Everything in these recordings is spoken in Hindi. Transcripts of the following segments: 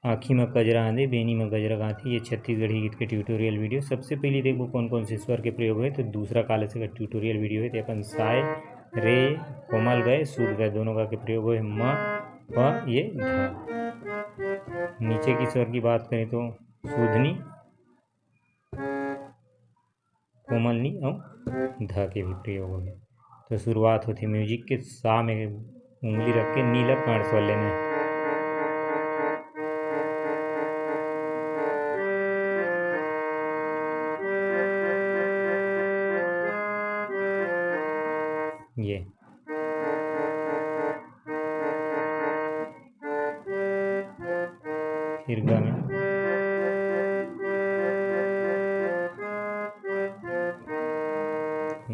आँखी में कजरा आंधे बेनी में गजरा गाथी, ये छत्तीसगढ़ी गीत के ट्यूटोरियल वीडियो। सबसे पहले देखो कौन कौन से स्वर के प्रयोग है। तो दूसरा काले से का ट्यूटोरियल वीडियो है। तो अपन साय रे कोमल गए सूद गए दोनों का के प्रयोग है। म प ये ध। नीचे की स्वर की बात करें तो सूधनी कोमलनी और ध के भी प्रयोग हो गए। तो शुरुआत होती म्यूजिक के सा में उंगली रख के नीला कांड स्वर लेना है। ये फिर ग में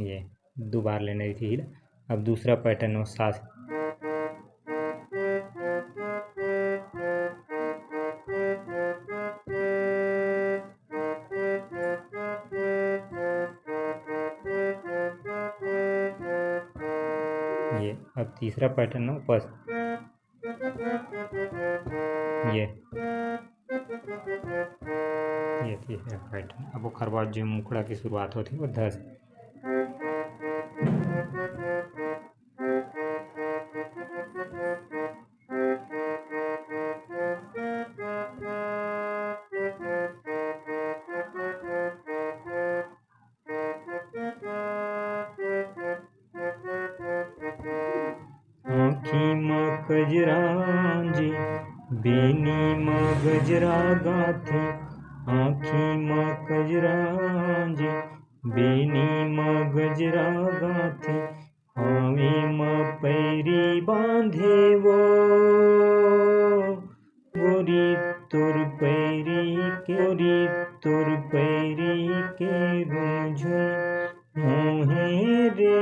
ये दो बार लेने थी हिल। अब दूसरा पैटर्न हो सा से। ये अब तीसरा पैटर्न हो पस। ये तीसरा पैटर्न। अब ओकर बाद जो मुखड़ा की शुरुआत होती है वो ध से। आँखी में कजरा जे बेनी में गजरा गाथे, आँखी में कजरा जे बेनी में गजरा गाथे, हावे में पैरी बांधे वो गोरी तुर पैरी के रुझुन मोहे रे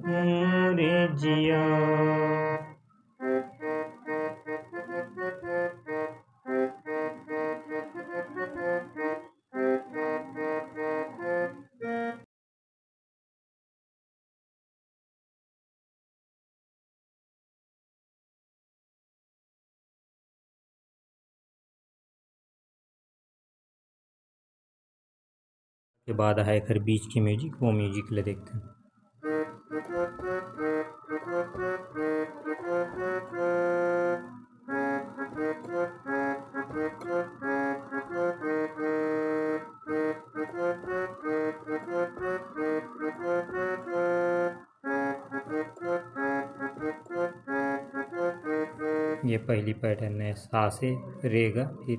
मोरे जिया। के बाद है फिर बीच की म्यूजिक, वो म्यूजिक ले देखते हैं। ये पहली पैटर्न है सा से रे गा, फिर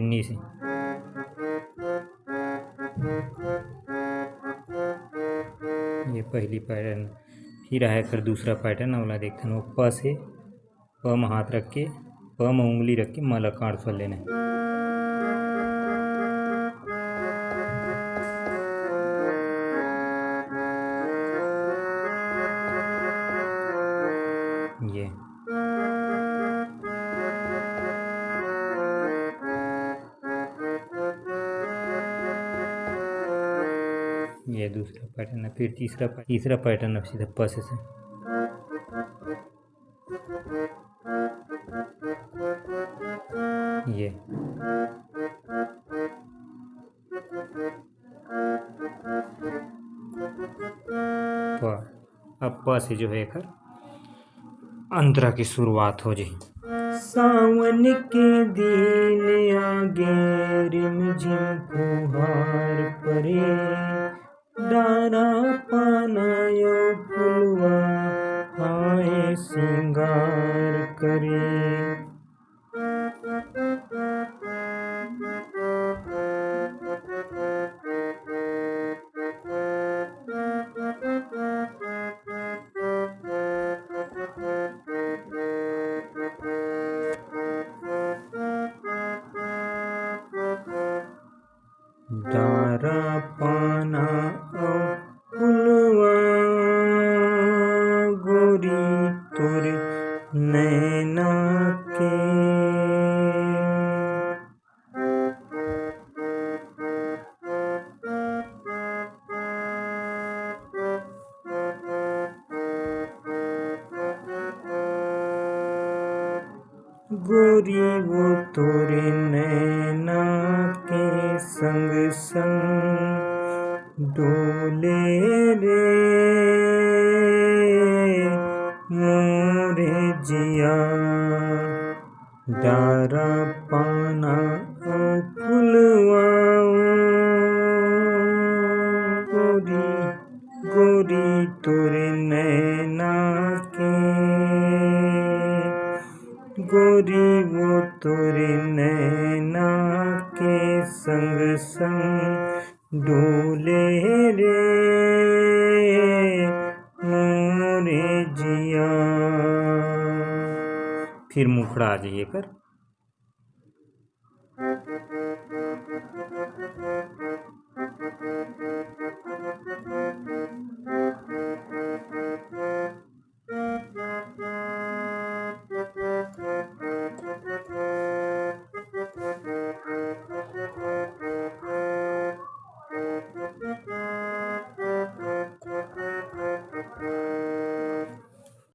नी से। ये पहली पैटर्न। फिर आया कर दूसरा पैटर्न वाला देखते हैं। वो प से प में हाथ रख के प में उंगली रख के माला कांड स्वर लेना है। ये दूसरा पैटर्न है। फिर तीसरा पैटर्न अब सीधा प से। ये प। अब प से जो है कर अंतरा की शुरुआत हो जाए। सावन के दिन आगे रिमझिम फुहार परे, डारा पानायो फुलवा हाय सिंगार करे। डारा पाना फुलवा गोरी तोर नैना गोरी वो तोरे नैना के संग संग डोले रे मोरे जिया डारा पाना फुलवा गोरी गोरी तोरे नैना के गोरी वो तोरे नैना के संग संग डोले रे मोरे जिया। फिर मुखड़ा आ जाइए कर।